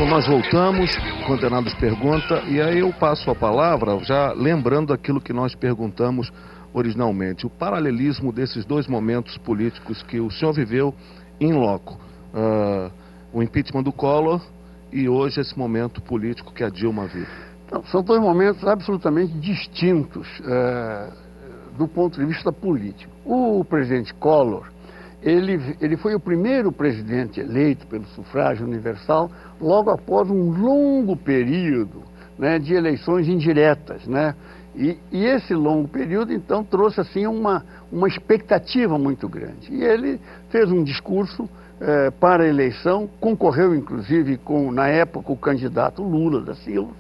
Então nós voltamos, Condenados Pergunta, e aí eu passo a palavra já lembrando aquilo que nós perguntamos originalmente, o paralelismo desses dois momentos políticos que o senhor viveu em loco, o impeachment do Collor e hoje esse momento político que a Dilma vive. Então, são dois momentos absolutamente distintos do ponto de vista político. O presidente Collor, ele foi o primeiro presidente eleito pelo sufrágio universal logo após um longo período, né, de eleições indiretas, né? E esse longo período, então, trouxe assim uma expectativa muito grande. E ele fez um discurso para a eleição, concorreu inclusive com, na época, o candidato Lula da Silva,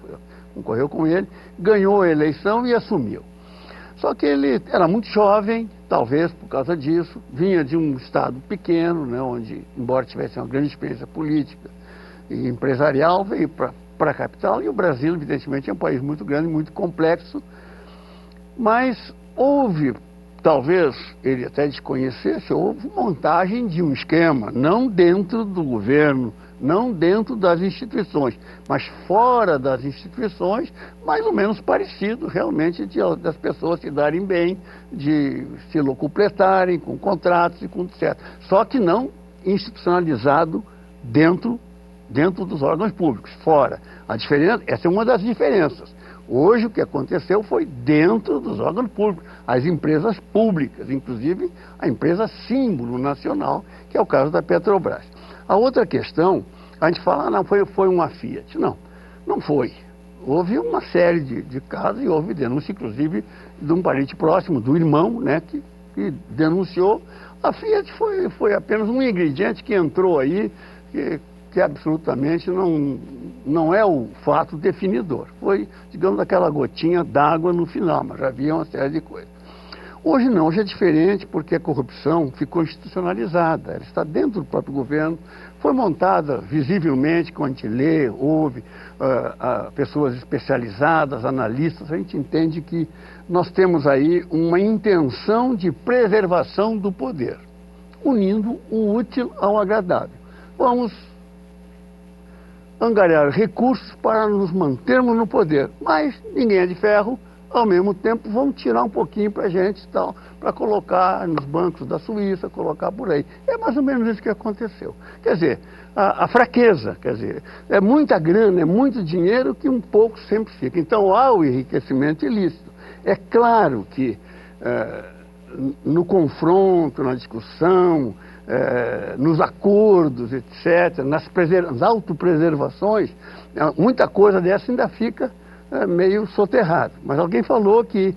concorreu com ele, ganhou a eleição e assumiu. Só que ele era muito jovem, talvez por causa disso, vinha de um estado pequeno, né, onde, embora tivesse uma grande experiência política e empresarial, veio para a capital, e o Brasil, evidentemente, é um país muito grande, muito complexo, mas houve, talvez ele até desconhecesse, houve montagem de um esquema, não dentro do governo, não dentro das instituições, mas fora das instituições, mais ou menos parecido realmente das pessoas se darem bem, de se locupletarem com contratos e com etc. Só que não institucionalizado dentro dos órgãos públicos, fora. A diferença, essa é uma das diferenças. Hoje o que aconteceu foi dentro dos órgãos públicos, as empresas públicas, inclusive a empresa símbolo nacional, que é o caso da Petrobras. A outra questão, a gente fala, não, foi uma Fiat. Não, não foi. Houve uma série de casos e houve denúncia, inclusive, de um parente próximo, do irmão, né, que denunciou. A Fiat foi apenas um ingrediente que entrou aí, que absolutamente não é o fato definidor. Foi, digamos, aquela gotinha d'água no final, mas já havia uma série de coisas. Hoje não, hoje é diferente porque a corrupção ficou institucionalizada, ela está dentro do próprio governo, foi montada visivelmente, quando a gente lê, ouve pessoas especializadas, analistas, a gente entende que nós temos aí uma intenção de preservação do poder, unindo o útil ao agradável. Vamos angariar recursos para nos mantermos no poder, mas ninguém é de ferro. Ao mesmo tempo, vão tirar um pouquinho para a gente e tal, para colocar nos bancos da Suíça, colocar por aí. É mais ou menos isso que aconteceu. Quer dizer, a fraqueza, quer dizer, é muita grana, é muito dinheiro que um pouco sempre fica. Então, há o enriquecimento ilícito. É claro que no confronto, na discussão, nos acordos, etc., nas autopreservações, muita coisa dessa ainda fica meio soterrado. Mas alguém falou que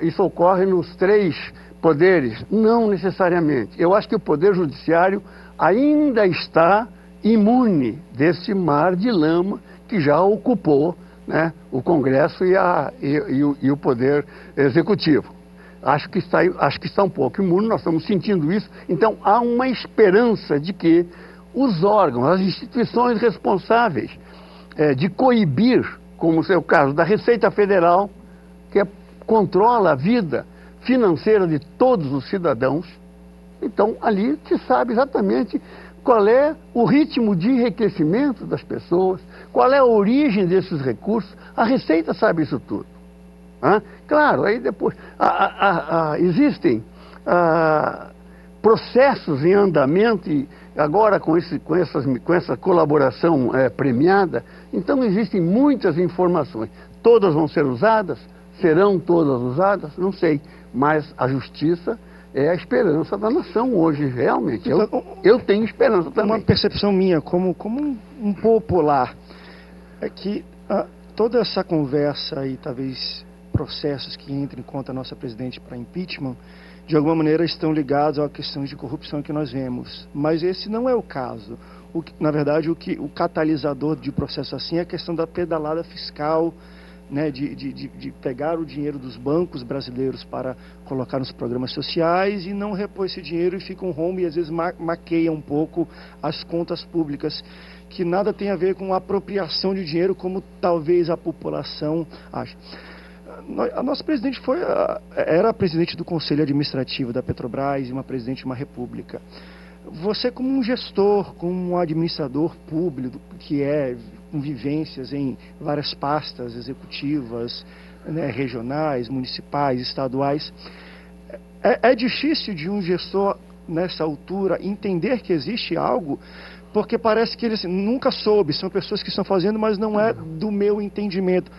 isso ocorre nos três poderes. Não necessariamente. Eu acho que o Poder Judiciário ainda está imune desse mar de lama que já ocupou, né, o Congresso e o Poder Executivo. Acho que está um pouco imune, nós estamos sentindo isso. Então, há uma esperança de que os órgãos, as instituições responsáveis de coibir, como é o caso da Receita Federal, que controla a vida financeira de todos os cidadãos. Então, ali se sabe exatamente qual é o ritmo de enriquecimento das pessoas, qual é a origem desses recursos. A Receita sabe isso tudo. Claro, aí depois existem processos em andamento e agora com essa colaboração premiada, então existem muitas informações. Todas vão ser usadas? Serão todas usadas? Não sei. Mas a justiça é a esperança da nação hoje, realmente. Eu tenho esperança também. Uma percepção minha, como um popular, é que toda essa conversa e talvez processos que entrem contra a nossa presidente para impeachment, de alguma maneira estão ligados a questões de corrupção que nós vemos. Mas esse não é o caso. Na verdade, o catalisador de processo assim é a questão da pedalada fiscal, né, de pegar o dinheiro dos bancos brasileiros para colocar nos programas sociais e não repor esse dinheiro e fica um rombo e às vezes maqueia um pouco as contas públicas, que nada tem a ver com apropriação de dinheiro como talvez a população acha. A nossa presidente era a presidente do Conselho Administrativo da Petrobras e uma presidente de uma república. você como um gestor, como um administrador público, que com vivências em várias pastas executivas, né, regionais, municipais, estaduais, é difícil de um gestor, nessa altura, entender que existe algo, porque parece que ele assim, nunca soube, são pessoas que estão fazendo, mas não é do meu entendimento.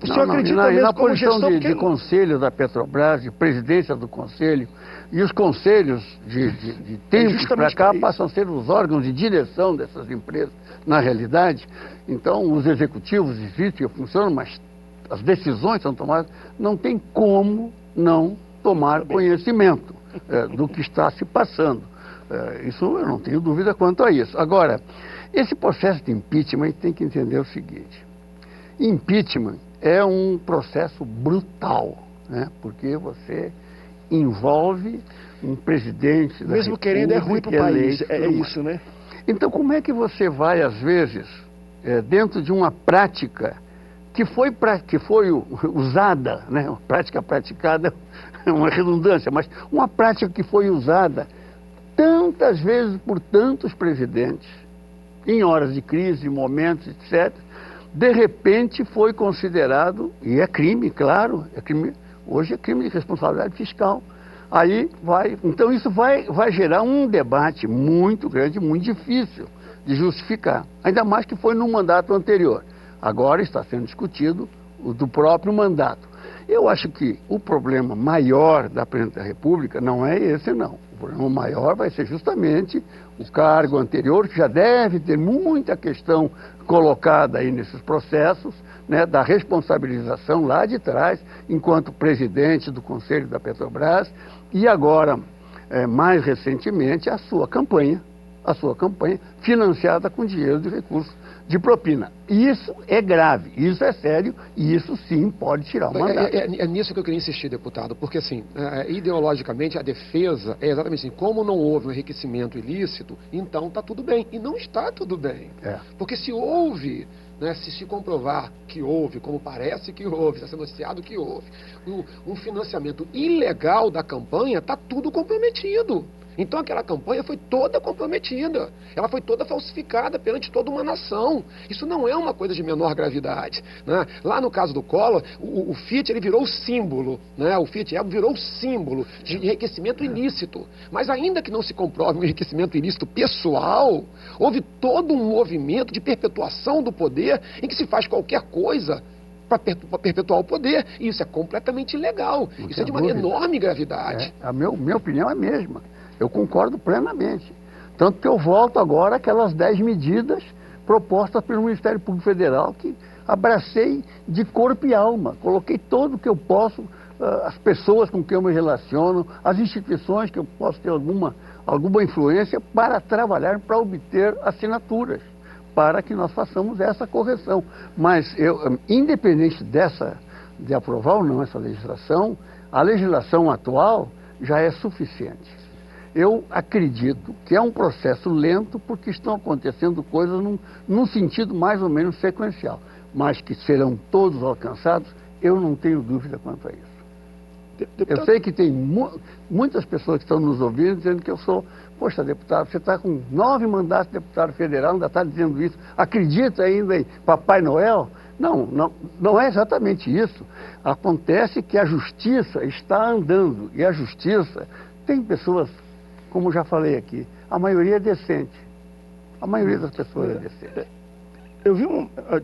O senhor acredita mesmo na como posição gestor, de conselho da Petrobras, de presidência do conselho, e os conselhos de tempos para cá passam a ser os órgãos de direção dessas empresas, na realidade. Então, os executivos existem, funcionam, mas as decisões são tomadas, não tem como não tomar conhecimento do que está se passando. Isso eu não tenho dúvida quanto a isso. Agora, esse processo de impeachment, a gente tem que entender o seguinte: impeachment é um processo brutal, né? Porque você envolve um presidente da mesmo querendo é ruim para o país, é isso, né? Então, como é que você vai, às vezes, dentro de uma prática que foi usada, né? Uma prática praticada é uma redundância, mas uma prática que foi usada tantas vezes por tantos presidentes, em horas de crise, momentos, etc., de repente foi considerado, e é crime, claro, hoje é crime de responsabilidade fiscal. Então isso vai gerar um debate muito grande, muito difícil de justificar, ainda mais que foi no mandato anterior. Agora está sendo discutido o do próprio mandato. Eu acho que o problema maior da Presidência da República não é esse, não. O problema maior vai ser justamente o cargo anterior, que já deve ter muita questão colocada aí nesses processos, né, da responsabilização lá de trás, enquanto presidente do Conselho da Petrobras, e agora, mais recentemente, a sua campanha financiada com dinheiro de recursos de propina. Isso é grave, isso é sério, e isso sim pode tirar o mandato. É nisso que eu queria insistir, deputado, porque assim, ideologicamente a defesa é exatamente assim: como não houve um enriquecimento ilícito, então está tudo bem. E não está tudo bem. Porque se houve, né, se comprovar que houve, como parece que houve, está sendo anunciado que houve, um financiamento ilegal da campanha, está tudo comprometido. Então aquela campanha foi toda comprometida, ela foi toda falsificada perante toda uma nação. Isso não é uma coisa de menor gravidade, né? Lá no caso do Collor, o Fiat ele virou símbolo, né? O Fiat virou símbolo de enriquecimento ilícito. Mas ainda que não se comprove um enriquecimento ilícito pessoal, houve todo um movimento de perpetuação do poder em que se faz qualquer coisa para perpetuar o poder, e isso é completamente ilegal. Isso é de uma enorme gravidade. A minha opinião é a mesma. Eu concordo plenamente. Tanto que eu volto agora àquelas 10 medidas propostas pelo Ministério Público Federal, que abracei de corpo e alma. Coloquei tudo o que eu posso, as pessoas com quem eu me relaciono, as instituições que eu posso ter alguma influência para trabalhar, para obter assinaturas, para que nós façamos essa correção. Mas, independente de aprovar ou não essa legislação, a legislação atual já é suficiente. Eu acredito que é um processo lento porque estão acontecendo coisas num sentido mais ou menos sequencial, mas que serão todos alcançados, eu não tenho dúvida quanto a isso. Eu sei que tem muitas pessoas que estão nos ouvindo dizendo que eu sou, poxa, deputado, você está com 9 mandatos de deputado federal, ainda está dizendo isso, acredita ainda em Papai Noel? Não é exatamente isso. Acontece que a justiça está andando, e a justiça tem pessoas, como já falei aqui, a maioria é decente. A maioria das pessoas é decente. Eu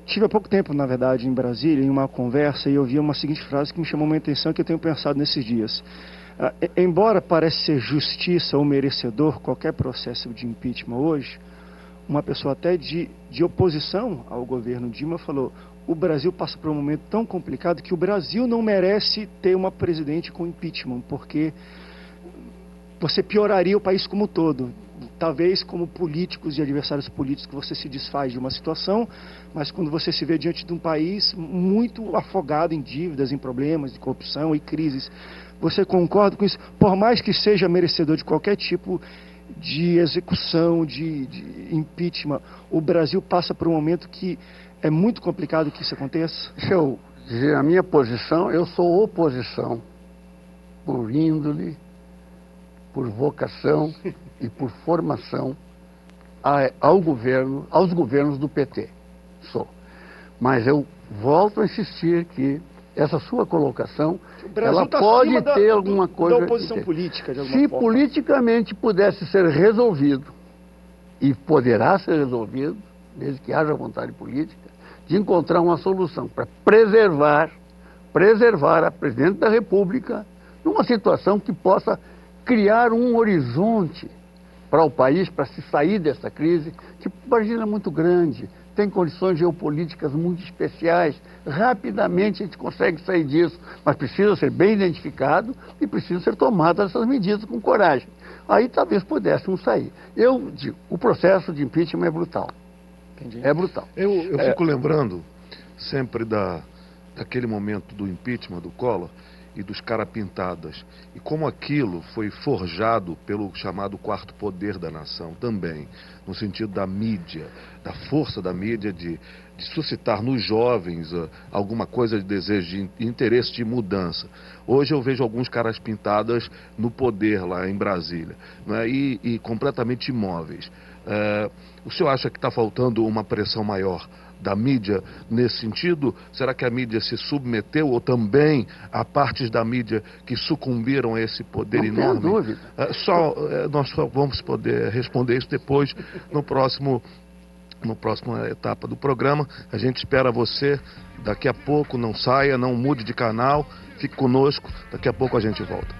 tive há pouco tempo, na verdade, em Brasília, em uma conversa, e eu vi uma seguinte frase que me chamou uma atenção, que eu tenho pensado nesses dias. Embora pareça ser justiça ou merecedor qualquer processo de impeachment hoje, uma pessoa até de oposição ao governo Dilma falou: o Brasil passa por um momento tão complicado que o Brasil não merece ter uma presidente com impeachment, porque você pioraria o país como um todo. Talvez como políticos e adversários políticos você se desfaz de uma situação, mas quando você se vê diante de um país muito afogado em dívidas, em problemas de corrupção e crises, você concorda com isso? Por mais que seja merecedor de qualquer tipo de execução, de impeachment, o Brasil passa por um momento que é muito complicado que isso aconteça? Deixa eu dizer a minha posição: eu sou oposição por índole, por vocação e por formação aos governos do PT. Sou. Mas eu volto a insistir que essa sua colocação, ela pode ter alguma coisa... Da oposição política, de alguma forma. Se politicamente pudesse ser resolvido, e poderá ser resolvido, desde que haja vontade política, de encontrar uma solução para preservar a Presidente da República numa situação que possa criar um horizonte para o país, para se sair dessa crise, que imagina muito grande, tem condições geopolíticas muito especiais, rapidamente a gente consegue sair disso, mas precisa ser bem identificado e precisa ser tomadas essas medidas com coragem. Aí talvez pudéssemos sair. Eu digo, o processo de impeachment é brutal. Entendi. É brutal. Eu fico lembrando sempre daquele momento do impeachment do Collor e dos carapintadas, e como aquilo foi forjado pelo chamado quarto poder da nação também, no sentido da mídia, da força da mídia de suscitar nos jovens alguma coisa de desejo, de interesse de mudança. Hoje eu vejo alguns caras pintadas no poder lá em Brasília, né, e completamente imóveis. O senhor acha que está faltando uma pressão maior da mídia nesse sentido? Será que a mídia se submeteu, ou também há partes da mídia que sucumbiram a esse poder enorme? Não tenho dúvida. Nós só vamos poder responder isso depois, na próxima etapa do programa. A gente espera você daqui a pouco. Não saia, não mude de canal, fique conosco, daqui a pouco a gente volta.